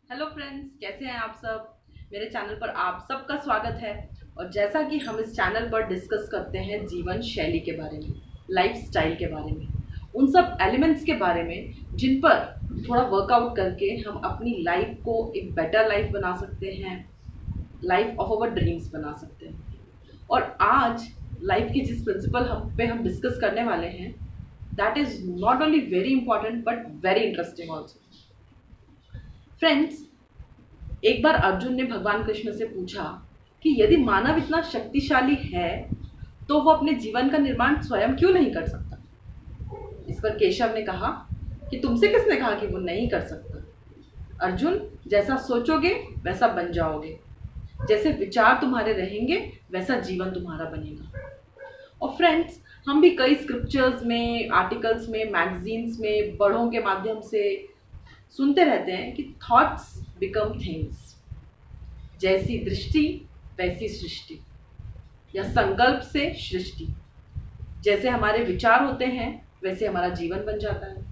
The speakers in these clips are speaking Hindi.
हेलो फ्रेंड्स, कैसे हैं आप सब। मेरे चैनल पर आप सबका स्वागत है। और जैसा कि हम इस चैनल पर डिस्कस करते हैं जीवन शैली के बारे में, लाइफ स्टाइल के बारे में, उन सब एलिमेंट्स के बारे में जिन पर थोड़ा वर्कआउट करके हम अपनी लाइफ को एक बेटर लाइफ बना सकते हैं, लाइफ ऑफ अवर ड्रीम्स बना सकते हैं। और आज लाइफ की जिस प्रिंसिपल हम डिस्कस करने वाले हैं, that is not only very important but very interesting also. Friends, एक बार अर्जुन ने भगवान कृष्ण से पूछा कि यदि मानव इतना शक्तिशाली है तो वो अपने जीवन का निर्माण स्वयं क्यों नहीं कर सकता। इस पर केशव ने कहा कि तुमसे किसने कहा कि वो नहीं कर सकता। अर्जुन, जैसा सोचोगे वैसा बन जाओगे, जैसे विचार तुम्हारे रहेंगे वैसा जीवन तुम्हारा बनेगा। और फ्रेंड्स, हम भी कई स्क्रिप्चर्स में, आर्टिकल्स में, मैगजीन्स में, बड़ों के माध्यम से सुनते रहते हैं कि थॉट्स बिकम थिंग्स, जैसी दृष्टि वैसी सृष्टि, या संकल्प से सृष्टि। जैसे हमारे विचार होते हैं वैसे हमारा जीवन बन जाता है।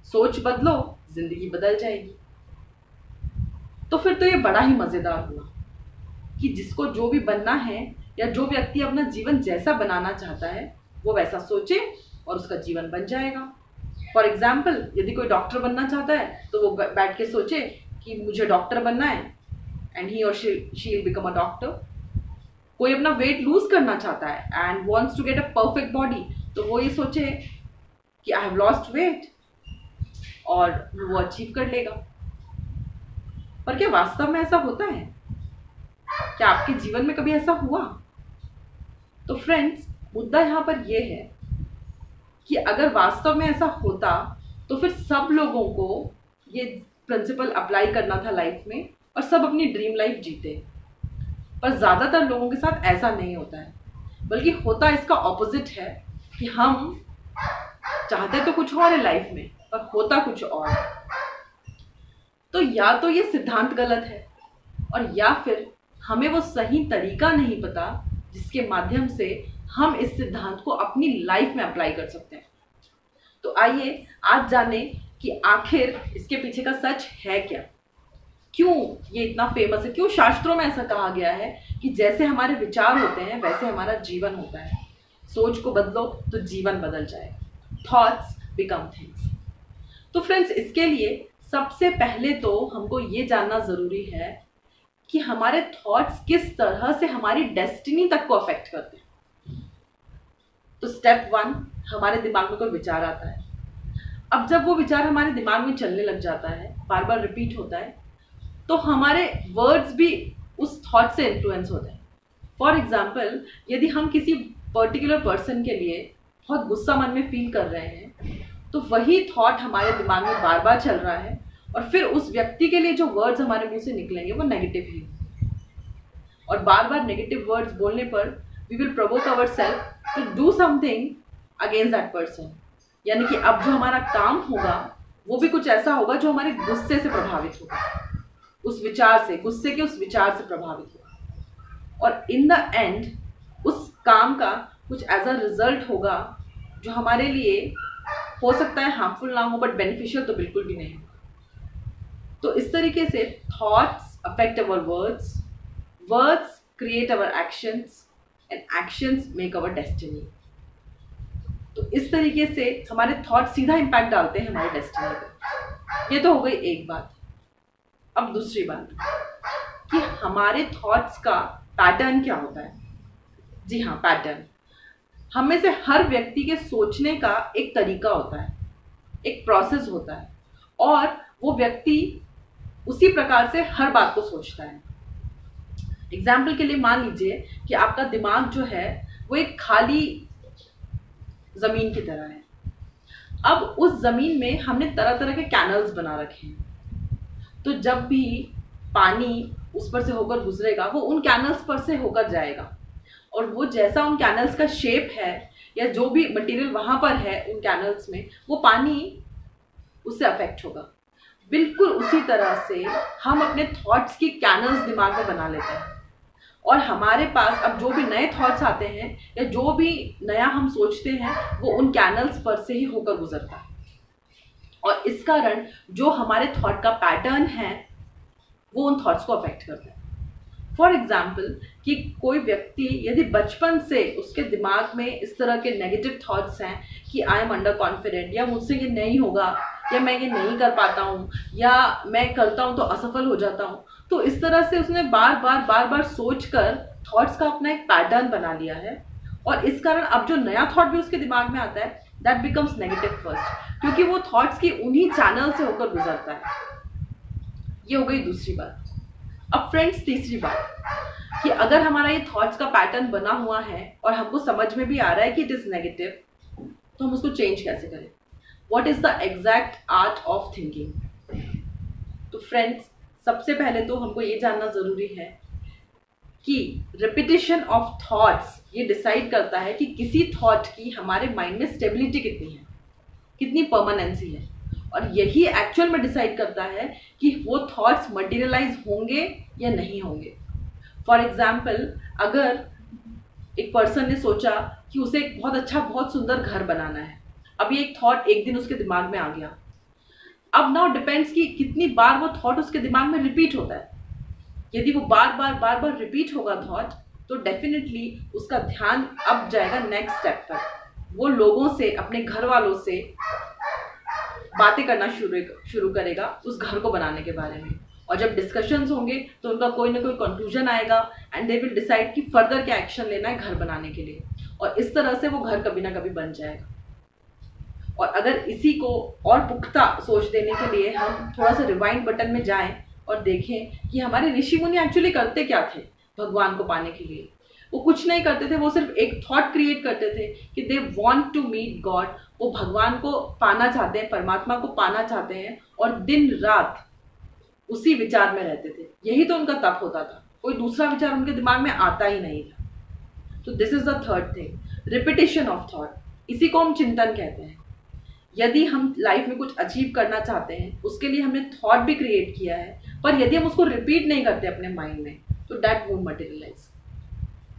सोच बदलो, जिंदगी बदल जाएगी। तो फिर तो ये बड़ा ही मज़ेदार हुआ कि जिसको जो भी बनना है या जो व्यक्ति अपना जीवन जैसा बनाना चाहता है वो वैसा सोचे और उसका जीवन बन जाएगा। फॉर एग्जाम्पल, यदि कोई डॉक्टर बनना चाहता है तो वो बैठ के सोचे कि मुझे डॉक्टर बनना है, एंड ही और she will become a doctor. कोई अपना वेट लूज करना चाहता है and wants to get a perfect body, तो वो ये सोचे कि आई हैव लॉस्ट वेट, और वो अचीव कर लेगा। पर क्या वास्तव में ऐसा होता है? क्या आपके जीवन में कभी ऐसा हुआ? तो फ्रेंड्स, मुद्दा यहाँ पर यह है कि अगर वास्तव में ऐसा होता तो फिर सब लोगों को ये प्रिंसिपल अप्लाई करना था लाइफ में और सब अपनी ड्रीम लाइफ जीते। पर ज़्यादातर लोगों के साथ ऐसा नहीं होता है, बल्कि होता इसका ऑपोजिट है कि हम चाहते तो कुछ और है लाइफ में पर होता कुछ और। तो या तो ये सिद्धांत गलत है, और या फिर हमें वो सही तरीका नहीं पता जिसके माध्यम से हम इस सिद्धांत को अपनी लाइफ में अप्लाई कर सकते हैं। तो आइए आज जाने कि आखिर इसके पीछे का सच है क्या, क्यों ये इतना फेमस है, क्यों शास्त्रों में ऐसा कहा गया है कि जैसे हमारे विचार होते हैं वैसे हमारा जीवन होता है। सोच को बदलो तो जीवन बदल जाएगा। Thoughts become things. तो फ्रेंड्स, इसके लिए सबसे पहले तो हमको ये जानना ज़रूरी है कि हमारे थॉट्स किस तरह से हमारी डेस्टिनी तक को अफेक्ट करते हैं। तो स्टेप 1, हमारे दिमाग में कोई विचार आता है। अब जब वो विचार हमारे दिमाग में चलने लग जाता है, बार बार रिपीट होता है, तो हमारे वर्ड्स भी उस थॉट से इन्फ्लुएंस होते हैं। फॉर एग्जाम्पल, यदि हम किसी पर्टिकुलर पर्सन के लिए बहुत गुस्सा मन में फील कर रहे हैं, तो वही थॉट हमारे दिमाग में बार बार चल रहा है, और फिर उस व्यक्ति के लिए जो वर्ड्स हमारे मुंह से निकलेंगे वो नेगेटिव ही। और बार बार नेगेटिव वर्ड्स बोलने पर we will provoke our self to do something against that person. यानी कि अब जो हमारा काम होगा वो भी कुछ ऐसा होगा जो हमारे गुस्से से प्रभावित होगा, उस विचार से, गुस्से के उस विचार से प्रभावित होगा। और इन द एंड उस काम का कुछ एज अ रिजल्ट होगा जो हमारे लिए हो सकता है हार्मफुल ना हो, बट बेनिफिशियल तो बिल्कुल भी नहीं। तो इस तरीके से thoughts affect our words, words create our actions, and actions make our destiny. तो इस तरीके से हमारे थॉट सीधा इम्पैक्ट डालते हैं हमारे डेस्टिनी पर। ये तो हो गई एक बात। अब दूसरी बात कि हमारे थॉट्स का पैटर्न क्या होता है। जी हाँ, पैटर्न। हम में से हर व्यक्ति के सोचने का एक तरीका होता है, एक प्रोसेस होता है, और वो व्यक्ति उसी प्रकार से हर बात को सोचता है। एग्जाम्पल के लिए मान लीजिए कि आपका दिमाग जो है वो एक खाली ज़मीन की तरह है। अब उस ज़मीन में हमने तरह तरह के कैनल्स बना रखे हैं, तो जब भी पानी उस पर से होकर गुजरेगा वो उन कैनल्स पर से होकर जाएगा, और वो जैसा उन कैनल्स का शेप है या जो भी मटेरियल वहाँ पर है उन कैनल्स में, वो पानी उससे अफेक्ट होगा। बिल्कुल उसी तरह से हम अपने थॉट्स की कैनल्स दिमाग में बना लेते हैं, और हमारे पास अब जो भी नए थॉट्स आते हैं या जो भी नया हम सोचते हैं वो उन कैनल्स पर से ही होकर गुजरता है। और इस कारण जो हमारे थॉट का पैटर्न है वो उन थॉट्स को अफेक्ट करते हैं। फॉर एग्जाम्पल कि कोई व्यक्ति यदि बचपन से उसके दिमाग में इस तरह के नेगेटिव थॉट्स हैं कि आई एम अंडर कॉन्फिडेंट, या मुझसे ये नहीं होगा, या मैं ये नहीं कर पाता हूँ, या मैं करता हूँ तो असफल हो जाता हूँ, तो इस तरह से उसने बार बार सोच कर थॉट्स का अपना एक पैटर्न बना लिया है। और इस कारण अब जो नया थॉट भी उसके दिमाग में आता है दैट बिकम्स नेगेटिव फर्स्ट, क्योंकि वो थॉट्स की उन्हीं चैनल से होकर गुजरता है। ये हो गई दूसरी बात। अब फ्रेंड्स तीसरी बात कि अगर हमारा ये थॉट्स का पैटर्न बना हुआ है और हमको समझ में भी आ रहा है कि इट इज नेगेटिव, तो हम उसको चेंज कैसे करें? What is the exact art of thinking? तो फ्रेंड्स सबसे पहले तो हमको ये जानना जरूरी है कि रिपीटिशन ऑफ थॉट्स ये डिसाइड करता है कि किसी थॉट की हमारे माइंड में स्टेबिलिटी कितनी है, कितनी परमानेंसी है, और यही एक्चुअल में डिसाइड करता है कि वो थॉट्स मटेरियलाइज होंगे या नहीं होंगे। फॉर एग्जाम्पल, अगर एक पर्सन ने सोचा कि उसे एक बहुत अच्छा बहुत सुंदर घर बनाना है, अब ये एक थॉट एक दिन उसके दिमाग में आ गया। अब नाउ डिपेंड्स कि कितनी बार वो थॉट उसके दिमाग में रिपीट होता है। यदि वो बार बार रिपीट होगा थॉट, तो डेफिनेटली उसका ध्यान अब जाएगा नेक्स्ट स्टेप पर। वो लोगों से, अपने घर वालों से बातें करना शुरू करेगा उस घर को बनाने के बारे में, और जब डिस्कशंस होंगे तो उनका कोई ना कोई कंक्लूजन आएगा एंड दे विल डिसाइड कि फर्दर क्या एक्शन लेना है घर बनाने के लिए, और इस तरह से वो घर कभी ना कभी बन जाएगा। और अगर इसी को और पुख्ता सोच देने के लिए हम थोड़ा सा रिवाइंड बटन में जाएं और देखें कि हमारे ऋषि मुनि एक्चुअली करते क्या थे भगवान को पाने के लिए। वो कुछ नहीं करते थे, वो सिर्फ एक थॉट क्रिएट करते थे कि they want to meet God. वो भगवान को पाना चाहते हैं, परमात्मा को पाना चाहते हैं, और दिन रात उसी विचार में रहते थे। यही तो उनका तप होता था, कोई दूसरा विचार उनके दिमाग में आता ही नहीं था। तो this is the third thing, repetition of thought. इसी को हम चिंतन कहते हैं। यदि हम लाइफ में कुछ अचीव करना चाहते हैं, उसके लिए हमने थॉट भी क्रिएट किया है, पर यदि हम उसको रिपीट नहीं करते अपने माइंड में, तो दैट वोंट मटेरियलाइज।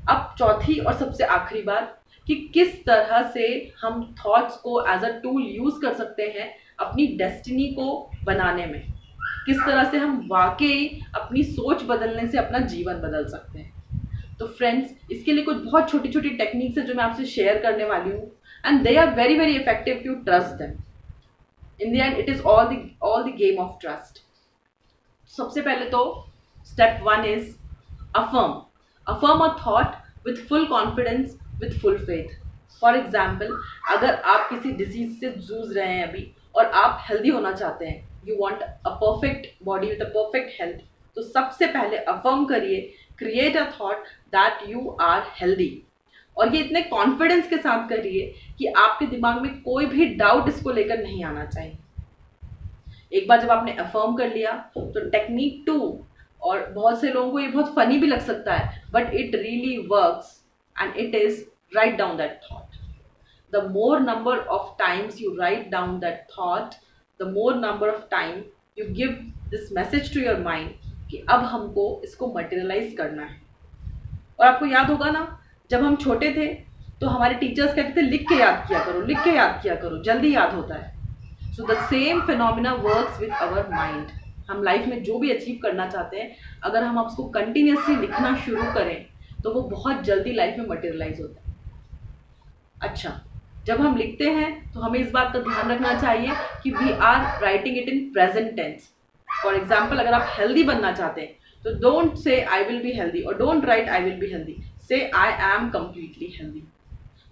अब चौथी और सबसे आखिरी बात कि किस तरह से हम थॉट्स को एज अ टूल यूज कर सकते हैं अपनी डेस्टिनी को बनाने में। किस तरह से हम वाकई अपनी सोच बदलने से अपना जीवन बदल सकते हैं। तो फ्रेंड्स, इसके लिए कुछ बहुत छोटी छोटी टेक्निक्स है जो मैं आपसे शेयर करने वाली हूँ, and they are very very effective if you trust them. In the end, it is all the game of trust. सबसे पहले तो step 1 is affirm a thought with full confidence, with full faith. For example, अगर आप किसी डिजीज से जूझ रहे हैं अभी और आप हेल्दी होना चाहते हैं, you want a perfect body with a perfect health, तो सबसे पहले affirm करिए, create a thought that you are healthy. और ये इतने कॉन्फिडेंस के साथ करिए कि आपके दिमाग में कोई भी डाउट इसको लेकर नहीं आना चाहिए। एक बार जब आपने अफर्म कर लिया, तो टेक्निक 2, और बहुत से लोगों को ये बहुत फनी भी लग सकता है, but it really works, and it is write down that thought. The more number of times you write down that thought, the more number of time you give this message to your mind कि अब हमको इसको मटेरियलाइज करना है। और आपको याद होगा ना, जब हम छोटे थे तो हमारे टीचर्स कहते थे लिख के याद किया करो, लिख के याद किया करो, जल्दी याद होता है। So the same phenomena works with our mind. हम लाइफ में जो भी अचीव करना चाहते हैं, अगर हम उसको कंटिन्यूसली लिखना शुरू करें तो वो बहुत जल्दी लाइफ में मटेरियलाइज होता है। अच्छा, जब हम लिखते हैं तो हमें इस बात का ध्यान रखना चाहिए कि we are writing it in present tense. For example, अगर आप हेल्दी बनना चाहते हैं तो don't say I will be healthy, और don't write I will be healthy, say I am completely healthy.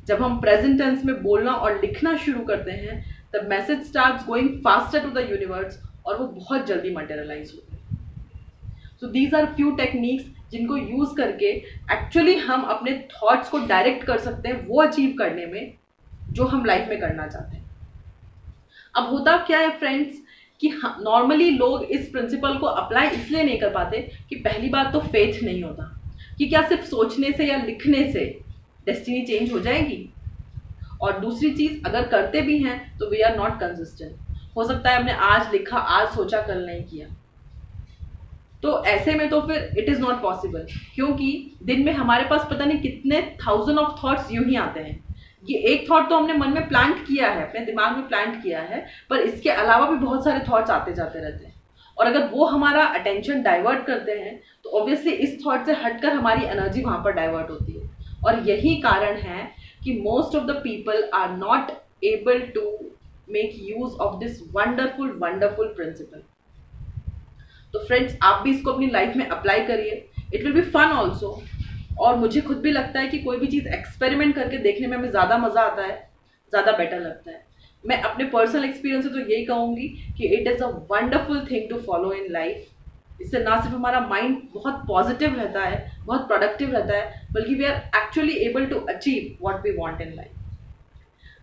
जब हम प्रेजेंट टेंस में बोलना और लिखना शुरू करते हैं, the message starts going faster to the universe, और वो बहुत जल्दी मटेरियलाइज होते हैं। So these are few techniques जिनको यूज करके एक्चुअली हम अपने थॉट्स को डायरेक्ट कर सकते हैं वो अचीव करने में जो हम लाइफ में करना चाहते हैं। अब होता क्या है फ्रेंड्स कि नॉर्मली लोग इस प्रिंसिपल को अप्लाई इसलिए नहीं कर पाते कि पहली बात तो फेथ नहीं होता कि क्या सिर्फ सोचने से या लिखने से डेस्टिनी चेंज हो जाएगी, और दूसरी चीज, अगर करते भी हैं तो वी आर नॉट कंसिस्टेंट। हो सकता है हमने आज लिखा, आज सोचा, कल नहीं किया, तो ऐसे में तो फिर इट इज नॉट पॉसिबल, क्योंकि दिन में हमारे पास पता नहीं कितने थाउजेंड ऑफ थॉट्स यूं ही आते हैं। ये एक थॉट तो हमने मन में प्लांट किया है, अपने दिमाग में प्लांट किया है, पर इसके अलावा भी बहुत सारे थॉट्स आते जाते रहते हैं। और अगर वो हमारा अटेंशन डाइवर्ट करते हैं तो ऑब्वियसली इस थॉट से हटकर हमारी एनर्जी वहां पर डाइवर्ट होती है। और यही कारण है कि most of the people are not able to make use of this wonderful wonderful principle. तो फ्रेंड्स, आप भी इसको अपनी लाइफ में अप्लाई करिए, it will be fun also. और मुझे खुद भी लगता है कि कोई भी चीज़ एक्सपेरिमेंट करके देखने में हमें ज़्यादा मज़ा आता है, ज़्यादा बेटर लगता है। मैं अपने पर्सनल एक्सपीरियंस से तो यही कहूँगी कि it is a wonderful thing to follow in life. इससे ना सिर्फ हमारा माइंड बहुत पॉजिटिव रहता है, बहुत प्रोडक्टिव रहता है, बल्कि we are actually able to achieve what we want in life.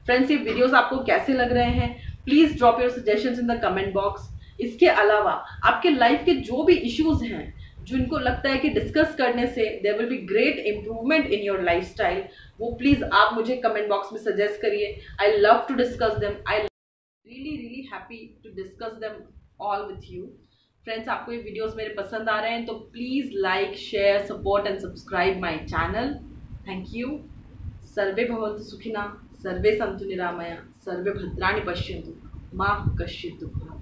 Friends, ये वीडियोस आपको कैसे लग रहे हैं, please drop your suggestions in the comment box. इसके अलावा आपके लाइफ के जो भी इश्यूज हैं जिनको लगता है कि डिस्कस करने से there will be great improvement in your lifestyle, वो प्लीज आप मुझे कमेंट बॉक्स में सजेस्ट करिए। I love to discuss them, I really happy to discuss them all with you. Friends, आपको ये वीडियोस मेरे पसंद आ रहे हैं तो please like, share, support and subscribe my channel. Thank you. सर्वे भवन्तु सुखिनः, सर्वे सन्तु निरामया, सर्वे भद्राणि पश्यन्तु, मा कश्चित् दुःखम्।